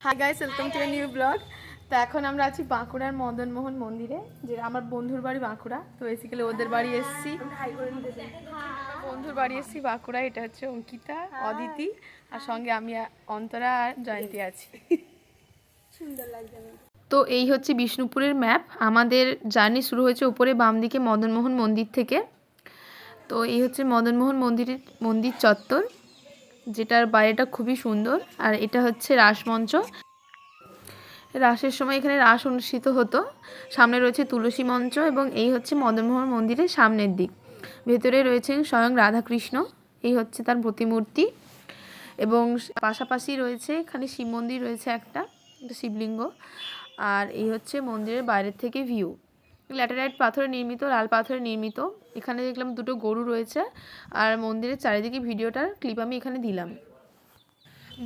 Hi guys, welcome to a new blog. তো এখন আমরা আছি বাঁকুড়ার মদনমোহন মন্দিরে, যে আমার বন্ধুর বাড়ি বাঁকুড়া। তো বেসিক্যালি ওদের বাড়ি এসেছি, বন্ধুর বাড়ি এসেছি বাঁকুড়া। এটা হচ্ছে অঙ্কিতা, অদিতি, আর সঙ্গে আমি অন্তরা আর জয়ন্তী আছি। সুন্দর লাগছে। তো এই হচ্ছে বিষ্ণুপুরের ম্যাপ। আমাদের জার্নি শুরু হয়েছে উপরে বাম দিকে মদনমোহন মন্দির থেকে। তো এই হচ্ছে মদনমোহন মন্দির চত্বর, যেটার বাইরেটা খুবই সুন্দর। আর এটা হচ্ছে রাসমঞ্চ। রাসের সময় এখানে রাস অনুষ্ঠিত হতো। সামনে রয়েছে তুলসী মঞ্চ এবং এই হচ্ছে মদনমোহন মন্দিরের সামনের দিক। ভেতরে রয়েছেন স্বয়ং রাধাকৃষ্ণ, এই হচ্ছে তার প্রতিমূর্তি। এবং পাশাপাশি রয়েছে এখানে শিব মন্দির রয়েছে, একটা শিবলিঙ্গ। আর এই হচ্ছে মন্দিরের বাইরের থেকে ভিউ। ল্যাটেরাইট পাথরে নির্মিত, লাল পাথরে নির্মিত। এখানে দেখলাম দুটো গরু রয়েছে। আর মন্দিরের চারিদিকে ভিডিওটার ক্লিপ আমি এখানে দিলাম।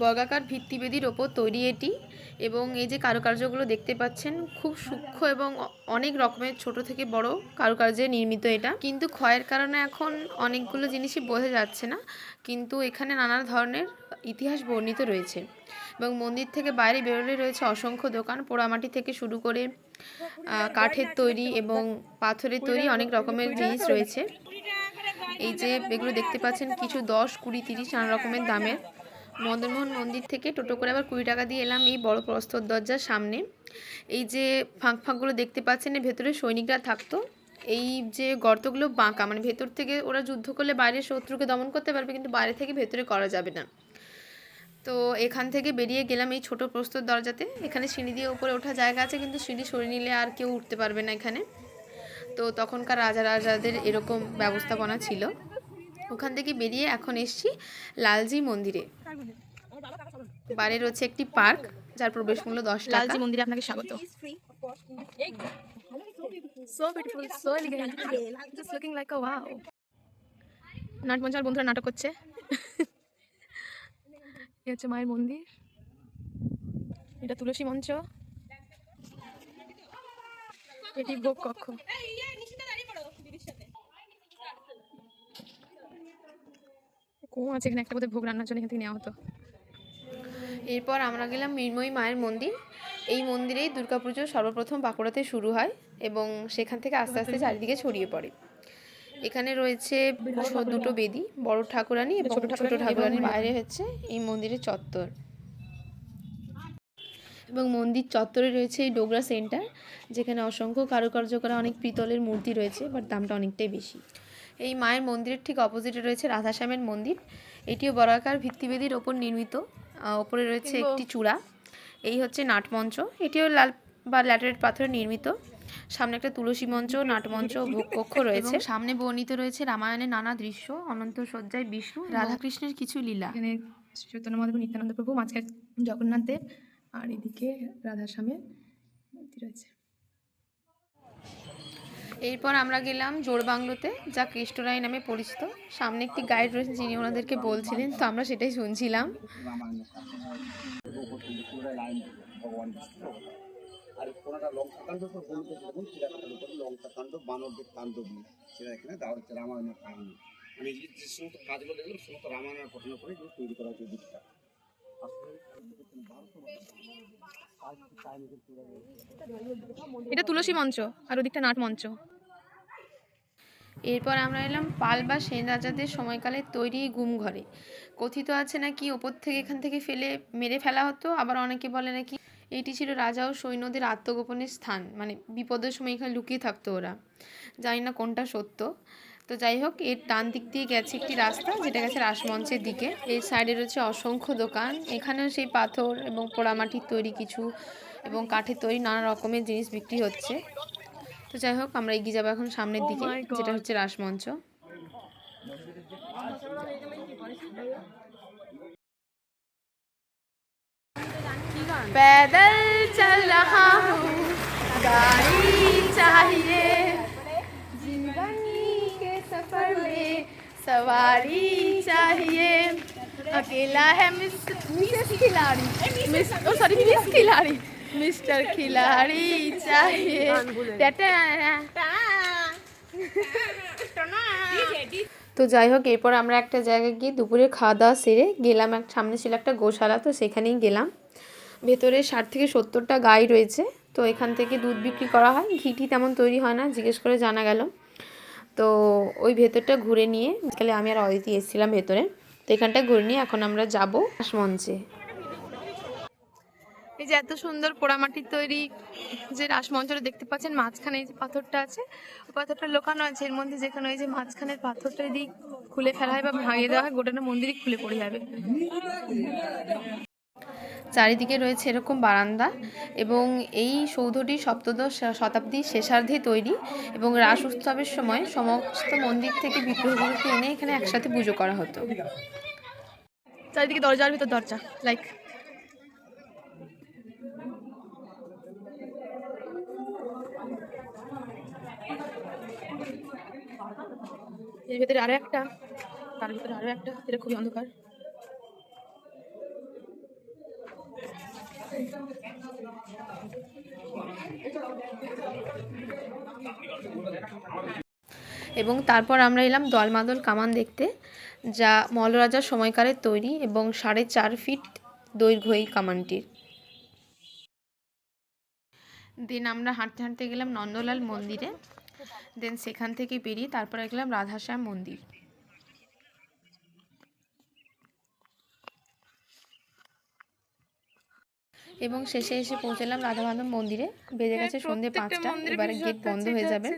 বর্গাকার ভিত্তিবেদির ওপর তৈরি এটি, এবং এই যে কারুকার্যগুলো দেখতে পাচ্ছেন খুব সূক্ষ্ম এবং অনেক রকমের ছোট থেকে বড় কারুকার্যে নির্মিত এটা। কিন্তু ক্ষয়ের কারণে এখন অনেকগুলো জিনিসই বোঝা যাচ্ছে না, কিন্তু এখানে নানা ধরনের ইতিহাস বর্ণিত রয়েছে। এবং মন্দির থেকে বাইরে বেরোলে রয়েছে অসংখ্য দোকান, পোড়ামাটি থেকে শুরু করে কাঠের তৈরি এবং পাথরের তৈরি অনেক রকমের জিনিস রয়েছে। এই যে এগুলো দেখতে পাচ্ছেন কিছু 10, 20, 30 নানা রকমের দামের। মদনমোহন মন্দির থেকে টোটো করে আবার 20 টাকা দিয়ে এলাম এই বড় প্রস্তর দরজার সামনে। এই যে ফাঁকগুলো দেখতে পাচ্ছেন, এর ভেতরে সৈনিকরা থাকতো। এই যে গর্তগুলো বাঁকা, মানে ভেতর থেকে ওরা যুদ্ধ করলে বাইরের শত্রুকে দমন করতে পারবে, কিন্তু বাইরে থেকে ভেতরে করা যাবে না। তো এখান থেকে বেরিয়ে গেলাম এই ছোট প্রস্তর দরজাতে। এখানে সিঁড়ি দিয়ে উপরে ওঠা জায়গা আছে, কিন্তু সিঁড়ি সরিয়ে নিলে আর কেউ উঠতে পারবে না এখানে। তো তখনকার রাজাদের এরকম ব্যবস্থাপনা ছিল। ওখান থেকে বেরিয়ে এখন এসছি লালজি মন্দিরে। বাইরে রয়েছে একটি পার্ক, যার প্রবেশ মূল্য 10 টাকা। লালজি মন্দিরে আপনাকে স্বাগত। So beautiful, so elegant, just looking like a wow. নাটমঞ্চার বন্ধুরা নাটক করছে। এই হচ্ছে মায়ের মন্দির, এটা তুলসী মঞ্চ, এটি ভোগ কক্ষ। কম আছে এখানে, একটা বোধহয় ভোগ রান্নার জন্য এখান থেকে নেওয়া হতো। এরপর আমরা গেলাম মৃন্ময়ী মায়ের মন্দির। এই মন্দিরেই দুর্গাপুজো সর্বপ্রথম বাঁকুড়াতে শুরু হয় এবং সেখান থেকে আস্তে আস্তে চারিদিকে ছড়িয়ে পড়ে। এখানে রয়েছে দুটো বেদি, বড় ঠাকুরানী এবং ছোট ঠাকুরানীর বাইরে হচ্ছে এই মন্দিরের চত্বর। এবং মন্দির চত্বরে রয়েছে এই ডোগরা সেন্টার, যেখানে অসংখ্য কারুকার্য করা অনেক পিতলের মূর্তি রয়েছে, বাট দামটা অনেকটাই বেশি। এই মায়ের মন্দিরের ঠিক অপোজিটে রয়েছে রাধাশ্যামের মন্দির। এটিও বর্গাকার ভিত্তিবেদির ওপর নির্মিত। ওপরে রয়েছে একটি চূড়া। এই হচ্ছে নাটমঞ্চ, এটিও লাল বা ল্যাটেরাইট পাথরে নির্মিত। সামনে একটা তুলসী মঞ্চ, নাটমঞ্চ, ভোগকক্ষ রয়েছে। সামনে বর্ণিত রয়েছে রামায়ণের নানা দৃশ্য, অনন্ত সজ্জায় বিষ্ণু, রাধাকৃষ্ণের কিছু লীলা। এখানে চৈতন্য মহাদেব, নিত্যানন্দ প্রভু, মাঝখানে জগন্নাথ দেব, আর এদিকে রাধাশ্যামের মূর্তি রয়েছে। এরপর আমরা গেলাম জোড়বাংলোতে, যা কৃষ্ণরায় নামে পরিচিত। সামনে একটি গাইড রয়েছে, যিনি ওনাদেরকে বলছিলেন, তো আমরা সেটাই শুনছিলাম। আর কোনটা লঙ্কাকাণ্ড তো বলতে দেখুন, চিরাকাণ্ড করে লঙ্কাকাণ্ড, বানরদের তাণ্ডব নিয়ে সেটা এখানে দেওয়া হচ্ছে রামায়ণের কাহিনী। মানে যে সমস্ত কাজগুলো দেখলাম সমস্ত রামায়ণের ঘটনা করে তৈরি করা হচ্ছে দিকটা। এটা তুলসী মঞ্চ আর ওদিকটা নাট মঞ্চ। এরপর আমরা এলাম পাল বা সেন রাজাদের সময়কালের তৈরি গুম ঘরে। কথিত আছে নাকি ওপর থেকে এখান থেকে ফেলে মেরে ফেলা হতো, আবার অনেকে বলে নাকি এটি ছিল রাজা ও সৈন্যদের আত্মগোপনের স্থান, মানে বিপদের সময় এখানে লুকিয়ে থাকতো ওরা। জানি না কোনটা সত্য। তো যাই হোক, এর ডান দিক দিয়ে গেছে একটি রাস্তা, যেটা গেছে রাসমঞ্চের দিকে। এই সাইডে রয়েছে অসংখ্য দোকান, এখানেও সেই পাথর এবং পোড়ামাটির তৈরি কিছু এবং কাঠের তৈরি নানা রকমের জিনিস বিক্রি হচ্ছে। তো যাই হোক, আমরা এগিয়ে যাবো এখন সামনের দিকে, যেটা হচ্ছে রাসমঞ্চ। पैदल चल रहा हूँ, गाड़ी चाहिए, जिंदगी के सफर में सवारी चाहिए, अकेला है मिस खिलाड़ी, मिस्टर खिलाड़ी चाहिए। তো যাই হোক, এরপর আমরা একটা জায়গায় গিয়ে দুপুরে খাওয়া দাওয়া সেরে গেলাম। সামনে ছিল একটা গোশালা, তো সেখানেই গেলাম। ভেতরে 60 থেকে 70টা গাই রয়েছে। তো এখান থেকে দুধ বিক্রি করা হয়, ঘিটি তেমন তৈরি হয় না, জিজ্ঞেস করে জানা গেল। তো ওই ভেতরটা ঘুরে নিয়ে বিকালে আমি আর অদিতি এসেছিলাম ভেতরে। তো এখানটা ঘুরে নিয়ে এখন আমরা যাব রাসমঞ্চে। এই যে এত সুন্দর পোড়ামাটির তৈরি যে রাসমঞ্চটা দেখতে পাচ্ছেন, মাঝখানে এই যে পাথরটা আছে, ওই পাথরটা লোকানো আছে এর মধ্যে, যেখানে ওই যে মাঝখানের পাথরটা যদি খুলে ফেলা হয় বা ভাঙিয়ে দেওয়া হয়, গোটাটা মন্দিরই খুলে পড়ে যাবে। চারিদিকে রয়েছে এরকম বারান্দা, এবং এই সৌধটি সপ্তদশ শতাব্দীর শেষার্ধে তৈরি, এবং রাস উৎসবের সময় সমস্ত মন্দির থেকে বিগ্রহগুলোকে এনে এখানে একসাথে পুজো করা হতো। চারিদিকে দরজার ভিতর দরজা, লাইক এর ভিতরে আরো একটা, তার ভিতরে আরো একটা, এটা খুবই অন্ধকার। এবং তারপর আমরা এলাম দলমাদল কামান দেখতে, যা মল্লরাজার সময়কালের তৈরি এবং 4.5 ফিট দৈর্ঘ্য এই কামানটির। দেন আমরা হাঁটতে হাঁটতে গেলাম নন্দলাল মন্দিরে। দেন সেখান থেকে বেরিয়ে তারপরে গেলাম রাধাশ্যাম মন্দির। এবং শেষে এসে পৌঁছলাম রাধা মাধব মন্দিরে। বেজে গেছে সন্ধ্যে 5টা, এবারে গেট বন্ধ হয়ে যাবে।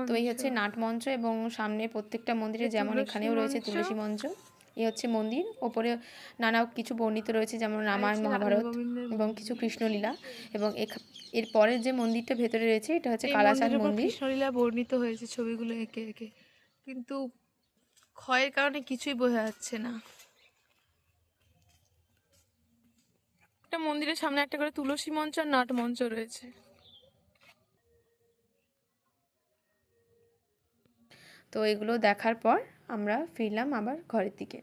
তো এই হচ্ছে নাটমঞ্চ, এবং সামনে প্রত্যেকটা মন্দিরে যেমন এখানেও রয়েছে তুলসী মঞ্চ। এই হচ্ছে মন্দির, ওপরে নানা কিছু বর্ণিত রয়েছে, যেমন রামায়ণ, মহাভারত এবং কিছু কৃষ্ণলীলা। এবং এর পরের যে মন্দিরটা ভেতরে রয়েছে, এটা হচ্ছে কালাচাঁদ মন্দির। কৃষ্ণলীলা বর্ণিত হয়েছে ছবিগুলো এঁকে এঁকে, কিন্তু ক্ষয়ের কারণে কিছুই বোঝা যাচ্ছে না। একটা মন্দিরের সামনে একটা করে তুলসী মঞ্চ আর নাট মঞ্চ রয়েছে। তো এগুলো দেখার পর আমরা ফিরলাম আবার ঘরের দিকে।